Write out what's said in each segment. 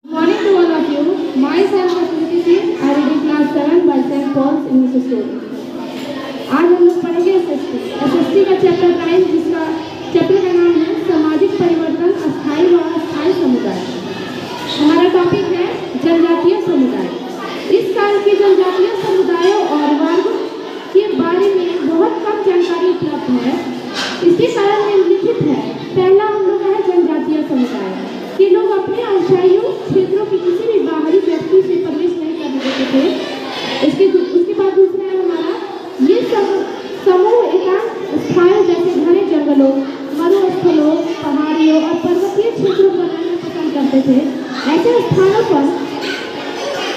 Morning to all of you. Myself Asmiti Singh. I read in class 7 by St. Paul's English School. आज हम लोग पढ़ेंगे SST का chapter 9 जिसका chapter का नाम है सामाजिक परिवर्तन अस्थायी व अस्थायी समुदाय। हमारा टॉपिक है जनजातीय समुदाय। इस काल के जनजातीय समुदायों और वर्गों के बारे में बहुत कम जानकारी उपलब्ध है। इसके कारण निम्नलिखित है। पहला हम लोग है जनजातीय समुदाय कि लोग अपने आशाइयों क्षेत्रों के किसी भी बाहरी व्यक्ति से प्रवेश नहीं करने देते थे। उसके बाद दूसरा है हमारा ये समूह एकांत स्थानों जैसे घने जंगलों, मरुस्थलों, पहाड़ियों और पर्वतीय क्षेत्रों पर रहना पसंद करते थे। ऐसे स्थानों पर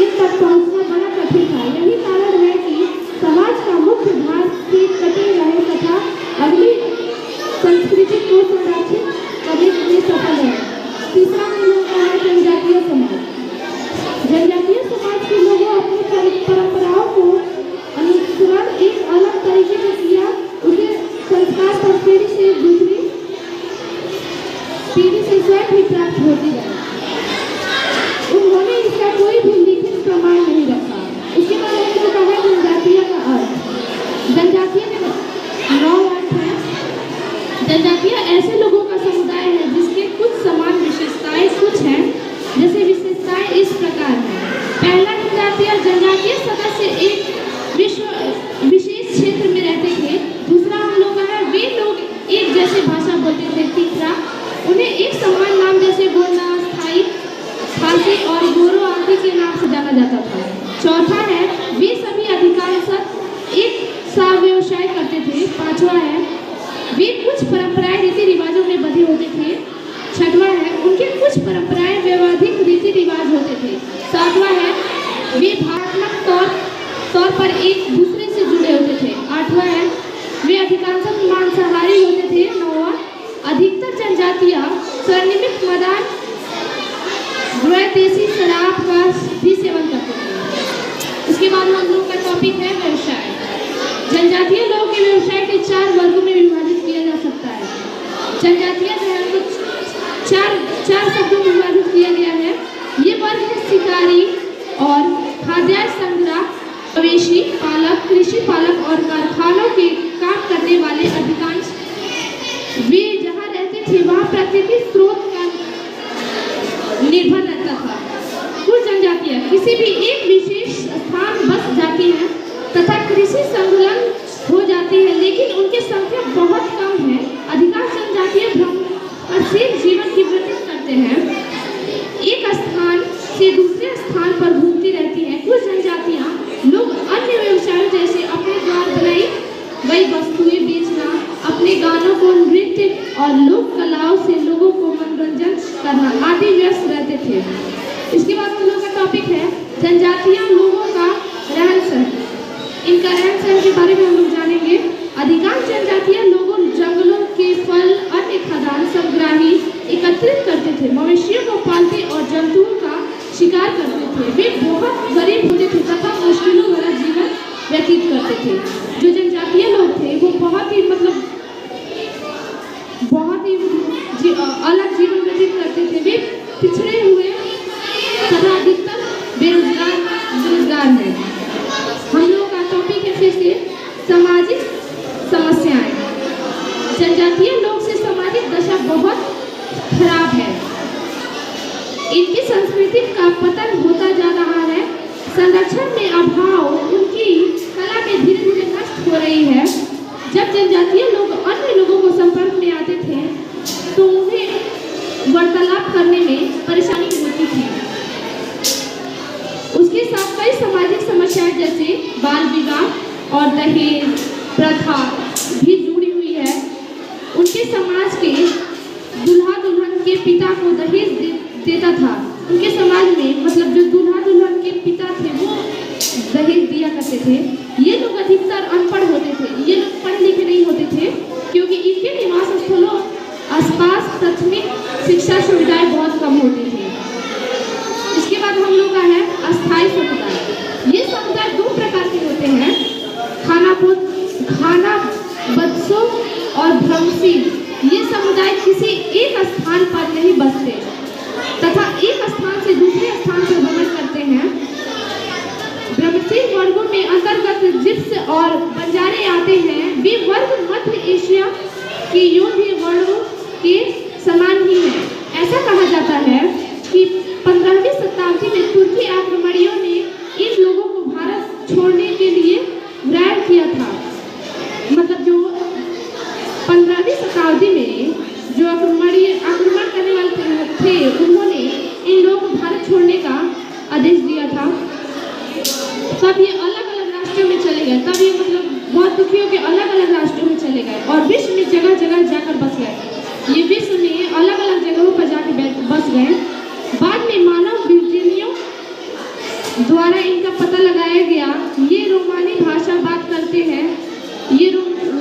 इन तक पहुंचना बड़ा कठिन था। यही कारण है कि समाज का मुख्य भाग से कटे रहे तथा अगली संस्कृति को संरक्षित करने में सफल है। तीसरा हम लोग का है जनजातीय समाज। जनजातीय समाज के लोगों अपनी परंपराओं को अनुसरण एक अलग तरीके से किया। उसे संस्कार पर पीढ़ी से दूसरी पीढ़ी से स्वयं ही प्राप्त होती है। उन्होंने इसका कोई भी लिखित प्रमाण नहीं रखा। उसके बाद हम लोग का है जनजातीय का अर्थ। जनजातीय के 9 अर्थ है। जनजातीय ऐसे लोगों का समुदाय है जिसके कुछ समान विशेषताएं कुछ हैं। जैसे विशेषताएं इस प्रकार हैं। पहला जनजातीय सदस्य एक विशेष क्षेत्र में रहते थे। दूसरा हम लोग है वे लोग एक जैसे भाषा बोलते थे। तीसरा उन्हें एक समान नाम जैसे बोलना, स्थायी, खासी और गोरो आदि के नाम से जाना जाता था। चौथा है वे सभी अधिकांशतः एक सा व्यवसाय करते थे। पांचवा है वे कुछ परंपराएं रीति रिवाजों में बंधे होते थे। छठवां है उनके कुछ परंपराएं व्यवहारिक रीति रिवाज होते थे। सातवां है वे भावनात्मक तौर पर एक दूसरे से जुड़े होते थे। आठवां है वे अधिकांशतः मांसाहारी होते थे। नौवां अधिकतर जनजातियां स्वनिर्मित मदान द्वैतेशी शराब का भी सेवन करते थे। उसके बाद हम लोग का टॉपिक है व्यवसाय। जनजातीय लोगों के व्यवसाय के 4 वर्गों में विभाजित किया जा सकता है। जनजातीय जो है उनको चार शब्दों में विभाजित किया गया है। ये वर्ग है शिकारी और खाद्य संग्रह, मवेशी पालक, कृषि पालक और कारखानों के काम करने वाले। अधिकांश वे जहाँ रहते थे वहाँ प्राकृतिक स्रोत का निर्भर रहता था। कुछ जनजातियाँ किसी भी एक विशेष स्थान बस जाती हैं तथा कृषि संलग्न हो जाती है, लेकिन उनकी संख्या बहुत कम है। अधिकांश जनजातियाँ भ्रमणशील जीवन की व्यतीत करते हैं, एक स्थान से दूसरे स्थान पर घूमती रहती हैं। कुछ जनजातियाँ लोग अन्य व्यवसायों जैसे अपने द्वार बनाई गई वस्तुएं बेचना, अपने गानों को नृत्य और लोक कलाओं से लोगों को मनोरंजन करना आदि व्यस्त रहते थे। इसके बाद हम लोग का टॉपिक है जनजातीय लोगों का रहन सहन। इनका रहन सहन के बारे में हम लोग जानेंगे। अधिकांश जनजातीय लोगों जंगलों के फल, अन्य खाद्यान्न सामग्री एकत्रित करते थे, मवेशियों को पालते और जंतुओं का शिकार करते थे। वे बहुत गरीब होते थे तथा मुश्किलों भरा जीवन व्यतीत करते थे। जो जनजातीय लोग थे वो बहुत ही अलग जीवन व्यतीत करते थे। वे पिछड़े हुए तथा अधिकतर बेरोजगार हैं। हम लोगों का टॉपिक है फिर से सामाजिक समस्याएं। जनजातीय लोग से सामाजिक दशा बहुत खराब है। इनकी संस्कृति का पतन होता जा रहा है। संरक्षण में अभाव उनकी कला में धीरे धीरे नष्ट हो रही है। जब जनजातीय लोग अन्य लोगों को संपर्क में आते थे तो उन्हें वार्तालाप करने में परेशानी होती थी। उसके साथ कई सामाजिक समस्याएं जैसे बाल विवाह और दहेज प्रथा भी जुड़ी हुई है। उनके समाज के दूल्हा दुल्हन के पिता को दहेज देता था। उनके समाज में मतलब जो दूल्हा दुल्हन के पिता थे वो दहेज दिया करते थे। ये लोग अधिकतर अनपढ़ होते थे। ये लोग पढ़े लिखे नहीं होते थे क्योंकि इनके निवास स्थलों आसपास प्राथमिक शिक्षा सुविधाएं बहुत कम होती थी। इसके बाद हम लोग का है अस्थायी समुदाय। ये समुदाय 2 प्रकार के होते हैं, खाना बदसों और भ्रमशील। ये समुदाय किसी एक स्थान पर नहीं बसते तथा एक स्थान से दूसरे कि 15वीं शताब्दी में तुर्की आक्रमणियों ने इन लोगों को भारत छोड़ने के लिए घायल किया था। मतलब जो 15वीं शताब्दी में जो आक्रमण करने वाले थे उन्होंने इन लोगों को भारत छोड़ने का आदेश दिया था। तब ये अलग अलग राष्ट्रों में चले गए, तब ये मतलब बहुत दुखी होकर अलग अलग राष्ट्रों में चले गए और विश्व में जगह जगह जाकर बस गए। ये विश्व में अलग अलग जगहों पर जाकर बस गए। बाद में मानव विज्ञानियों द्वारा इनका पता लगाया गया। ये रोमानी भाषा बात करते हैं, ये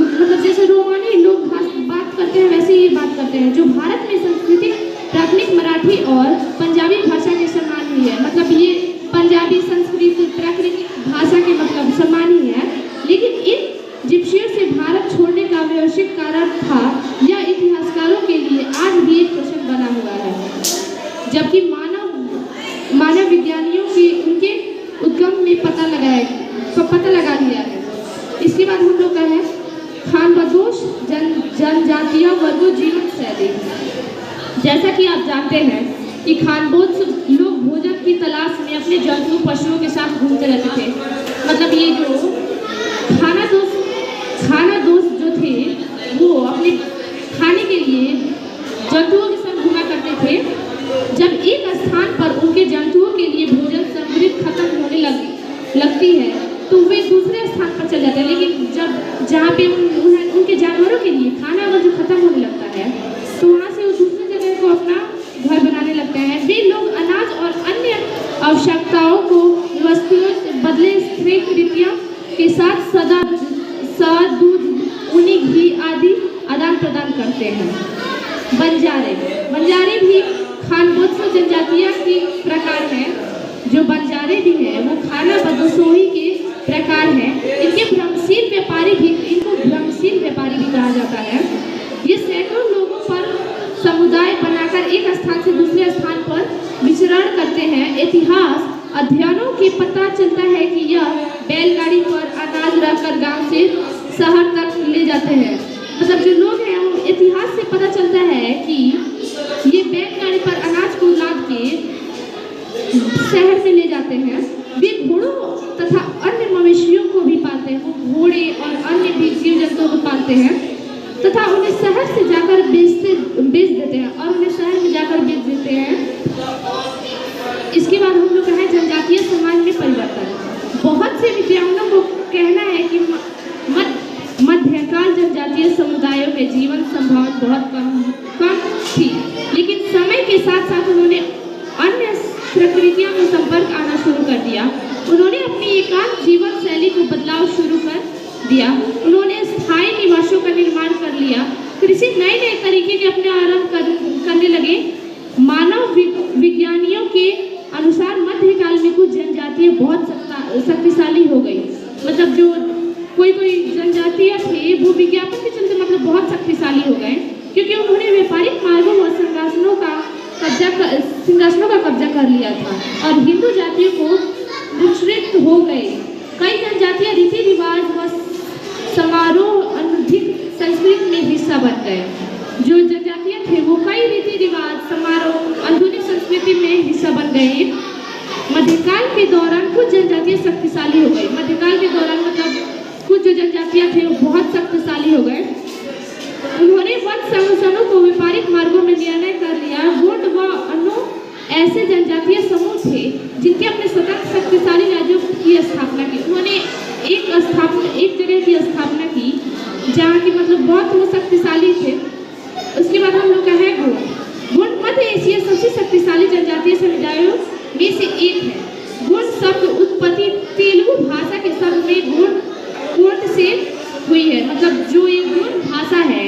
मतलब जैसे रोमानी लोग बात करते हैं वैसे ये बात करते हैं, जो भारत में सांस्कृतिक प्राथमिक मराठी और पंजाबी भाषा के समान ही है। मतलब ये पंजाबी संस्कृत प्राकृतिक भाषा के मतलब समान ही है, लेकिन इन जिप्सियों से भारत छोड़ने का व्यावसायिक कारण था यह इतिहासकारों के लिए आज भी एक प्रश्न बना हुआ है। जबकि मानव विज्ञानियों के उनके उद्गम में पता लगा लिया है। इसके बाद हम लोग का है खानबदोश जनजातीय वर्गों जीवन शैली। जैसा कि आप जानते हैं कि खानबोध लोग भोजन की तलाश में अपने जंतु पशुओं के साथ घूमते रहते थे। मतलब ये जो खानादोश जो थे वो अपने खाने के लिए जंतुओं के साथ घूमा करते थे। जब एक स्थान पर उनके जंतुओं के लिए भोजन सामग्री खत्म होने लगती है तो वे दूसरे स्थान पर चले जाते हैं, लेकिन जब जहाँ पे उनके जानवरों के लिए खाना अगर जो खत्म होने लगता है तो वहाँ से वो दूसरी जगह को अपना घर बनाने लगते हैं। वे लोग अनाज और अन्य आवश्यकताओं को वस्तुओं से बदले स्थिर कृतियों के साथ दूध, ऊनी, घी आदि आदान प्रदान करते हैं। बंजारे भी खानबदोश जनजातीय के प्रकार हैं। जो बंजारे भी हैं वो खानाबदोशोही के प्रकार हैं। इनको भ्रमशील व्यापारी भी कहा जाता है। ये सैकड़ों लोगों पर समुदाय बनाकर एक स्थान से दूसरे स्थान पर विचरण करते हैं। इतिहास अध्ययनों के पता चलता है कि यह बैलगाड़ी पर अनाज रखकर गांव से शहर तक ले जाते हैं। मतलब जो लोग हैं वो इतिहास से पता चलता है कि ये बैलगाड़ी पर अनाज को लाद के शहर में ले जाते हैं। वे घोड़ों तथा अन्य मवेशियों को भी पालते हैं। वो घोड़े और अन्य भी जीव जंतुओं को पालते हैं तथा उन्हें शहर से जाकर बेच देते हैं और उन्हें शहर में जाकर बेच देते हैं। इसके बाद हम लोग है जनजातीय समाज में परिवर्तन। बहुत से विद्वानों को कहना है कि मध्यकाल जनजातीय समुदायों के जीवन संभावना बहुत कम थी, लेकिन समय के साथ साथ उन्होंने अन्य प्रकृतियों में संपर्क आना शुरू कर दिया। उन्होंने अपनी एकांत जीवन शैली को बदलाव शुरू कर दिया। उन्होंने स्थायी निवासों का निर्माण कर लिया। कृषि नए तरीके के अपने आरंभ करने लगे। मानव विज्ञानियों के अनुसार मध्यकाल में कुछ जनजातियां बहुत शक्तिशाली हो गई। मतलब जो कोई जनजातियां थे वो विज्ञापन के चलते मतलब बहुत शक्तिशाली हो गए, क्योंकि उन्होंने व्यापारिक मार्गों और सिंहासनों का कब्जा कर लिया था और हिंदू जातियों को मिश्रित हो गए। कई जनजातियां रीति रिवाज व समारोह अनुधिक संस्कृति में हिस्सा बन गए। जो जनजातियां थे वो कई रीति रिवाज समारोह आधुनिक संस्कृति में हिस्सा बन गए। मध्यकाल के दौरान कुछ जनजातियां शक्तिशाली हो गई। मध्यकाल के दौरान मतलब कुछ जो जनजातियां थे वो बहुत शक्तिशाली हो गए। उन्होंने वन संगठनों को व्यापारिक मार्गों में निर्णय कर लिया। वोट व अनु ऐसे जनजातीय समूह थे जिनके अपने स्वतंत्र शक्तिशाली राज्यों की स्थापना की। उन्होंने एक जगह की स्थापना की जहाँ की मतलब बहुत वो शक्तिशाली थे। उसके बाद हम लोग का है गुण मध्य एशिया सबसे शक्तिशाली जनजातीय समुदायों में से एक है। गुण शब्द उत्पत्ति तेलुगु भाषा के शब्द में गुण से हुई है। मतलब जो ये गुण भाषा है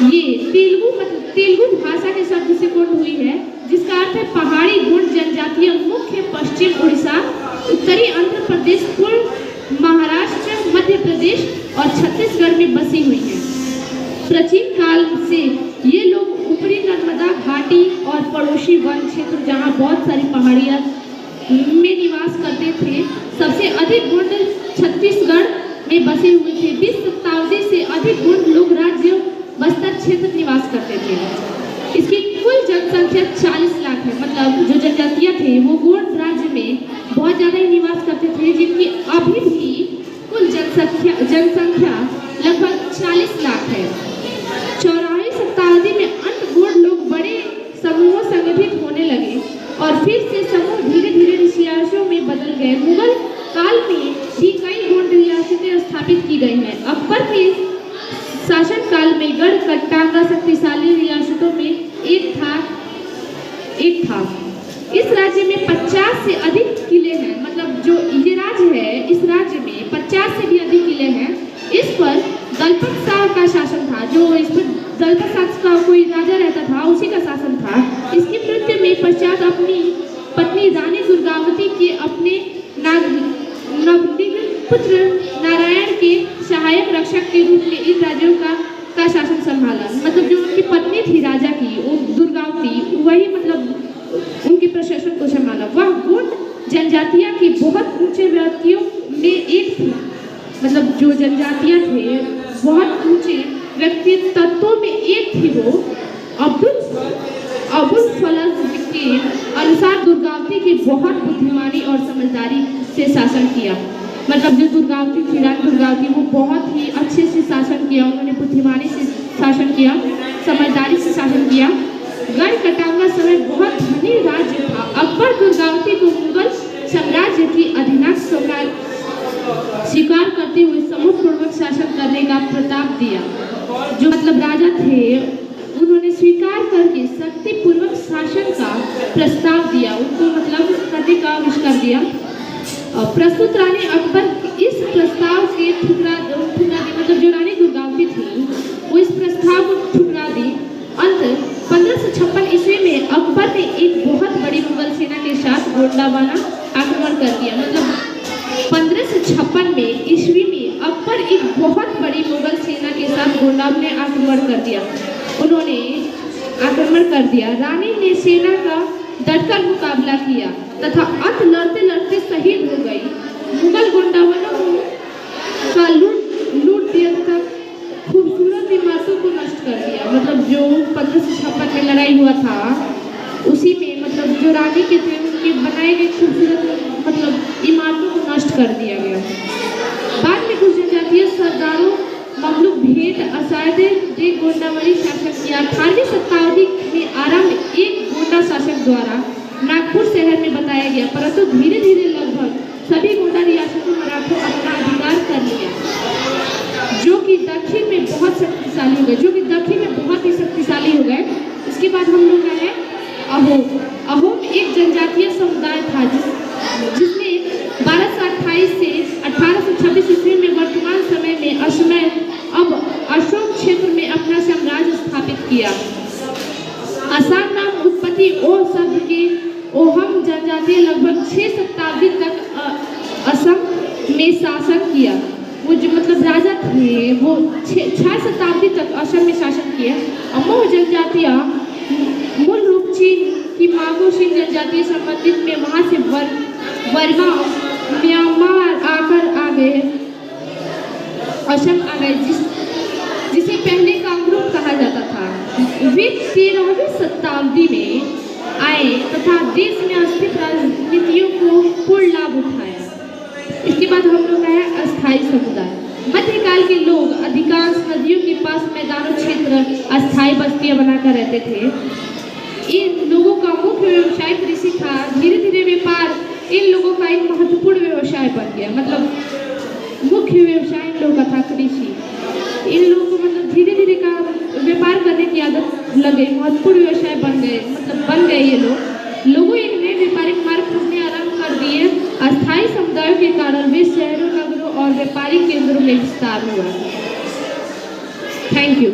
ये तेलुगु भाषा के शब्द से गुण हुई है, जिसका अर्थ है पहाड़ी। गुण जनजातीय मुख्य पश्चिम उड़ीसा, उत्तरी आंध्र प्रदेश, पूर्व महाराष्ट्र, मध्य प्रदेश और छत्तीसगढ़ में बसी हुई है। प्राचीन काल से ये लोग ऊपरी नर्मदा घाटी और पड़ोसी वन क्षेत्र जहाँ बहुत सारी पहाड़ियाँ में निवास करते थे। सबसे अधिक गुण छत्तीसगढ़ में बसे हुए थे। 20 शताब्दी से अधिक गुण लोग राज्य बस्तर क्षेत्र निवास करते थे। इसकी कुल जनसंख्या 40 लाख है। मतलब जो जनजातियाँ थे वो गोंड राज्य में बहुत ज़्यादा ही निवास करते थे, जिनकी अभी भी कुल जनसंख्या लगभग 40 लाख है। 14वीं शताब्दी में अन्य गोंड लोग बड़े समूहों संगठित होने लगे और फिर से समूह धीरे धीरे रियासतों में बदल गए। मुगल काल में भी कई गोंड रियासतें स्थापित की गई हैं। अकबर के शासन काल में गढ़ कट्टांगा शक्तिशाली रियासतों में एक था। इस राज्य में 50 से अधिक किले हैं। मतलब जो ये राज्य है, इस राज्य में 50 से भी अधिक किले हैं। इस पर दलपत शाह का शासन था। जो इस पर दलपत शाह का कोई राजा रहता था, उसी का शासन था। इसकी मृत्यु में पश्चात अपनी पत्नी रानी दुर्गावती के अपने नवनिर्मित पुत्र नारायण के सहायक रक्षक के रूप में इन राज्यों का शासन संभाला। मतलब जो उनकी पत्नी थी राजा की, वो दुर्गावती, वही मतलब उनके प्रशासन को संभाला। वह गोंड जनजातियाँ की बहुत ऊंचे व्यक्तियों में एक थी। मतलब जो जनजातियाँ थे बहुत ऊंचे व्यक्ति तत्वों में एक थी। वो अबुल फजल के अनुसार दुर्गावती की बहुत बुद्धिमानी और समझदारी से शासन किया। मतलब जो दुर्गावती थी, रानी दुर्गावती, वो बहुत ही अच्छे से शासन किया। उन्होंने बुद्धिमानी से शासन किया, समझदारी से शासन किया। गढ़ कटांगा समय बहुत धनी राज्य था। अकबर दुर्गावती को मुगल साम्राज्य की अधिनायक स्वीकार करते हुए समूहपूर्वक शासन करने का प्रताप दिया। जो मतलब राजा थे, उन्होंने स्वीकार करके शक्तिपूर्वक शासन का प्रस्ताव दिया, उनको मतलब करने का आविष्कार दिया। प्रस्तुत रानी अकबर इस प्रस्ताव के ठुकरा दी। मतलब जो रानी दुर्गावती थी वो इस प्रस्ताव को ठुकरा दी। अंत 1556 ईस्वी में अकबर ने एक बहुत बड़ी मुगल सेना के साथ गोंडवाना आक्रमण कर दिया। मतलब 1556 में ईस्वी में अकबर एक बहुत बड़ी मुगल सेना के साथ गोंडवाना ने आक्रमण कर दिया। उन्होंने आक्रमण कर दिया। रानी ने सेना का डटकर मुकाबला किया तथा अंत लड़ते लड़ते शहीद हो गई। मुगल गोंडवानों का लूट दिया तथा खूबसूरत इमारतों को नष्ट कर दिया। मतलब जो 1556 में लड़ाई हुआ था, उसी में मतलब जो रानी के थे उनके बनाए गए खूबसूरत मतलब इमारतों को नष्ट कर दिया गया। बाद में कुछ जनजातीय सरदारों ममलूक भेंट असादे ने गोंडावली शासन किया। 18वीं शताब्दी में आरंभ एक गोंडा शासक द्वारा नागपुर शहर में बताया गया, परंतु धीरे धीरे लगभग सभी गोंडा रियासतों मराठों अपना अधिकार कर लिया, जो कि दक्षिण में बहुत शक्तिशाली हो गए। इसके बाद हम लोग आए अहोम एक जनजातीय समुदाय था जिसने 1228 से 1826 ईस्वी में वर्तमान समय में अब अशोक क्षेत्र में अपना साम्राज्य स्थापित किया। असम नाम उत्पत्ति ओ शब्द के ओहम जनजाति लगभग 6 शताब्दी तक असम में शासन किया। वो जो मतलब राजा थे वो 6 शताब्दी तक असम में शासन किए। अमोह जनजातियाँ मूल रूप चीन की मागोशिन जनजातीय संबंधित में वहाँ से बर्मा म्यांमार आ गए, असम आ गए, जिसे पहले कांगरूप कहा जाता था। वे 13वीं शताब्दी में आए तथा देश में अस्थिर राजनीतियों को पूर्ण लाभ उठाया। इसके बाद हम लोग आए अस्थायी समुदाय। मध्यकाल के लोग अधिकांश नदियों के पास मैदानों क्षेत्र अस्थायी बस्तियां बनाकर रहते थे। इन लोगों का मुख्य व्यवसाय कृषि था। धीरे धीरे व्यापार इन लोगों का एक महत्वपूर्ण व्यवसाय बन गया। मतलब मुख्य व्यवसाय इन लोगों का था कृषि। इन लोगों को मतलब धीरे धीरे का व्यापार करने की आदत लगे, महत्वपूर्ण व्यवसाय बन गए ये लोगों इनमें व्यापारिक मार्ग खोजने आरंभ कर दिए। अस्थायी समुदायों के कारण वे शहरों, नगरों और व्यापारिक केंद्रों में विस्तार हुआ। Thank you.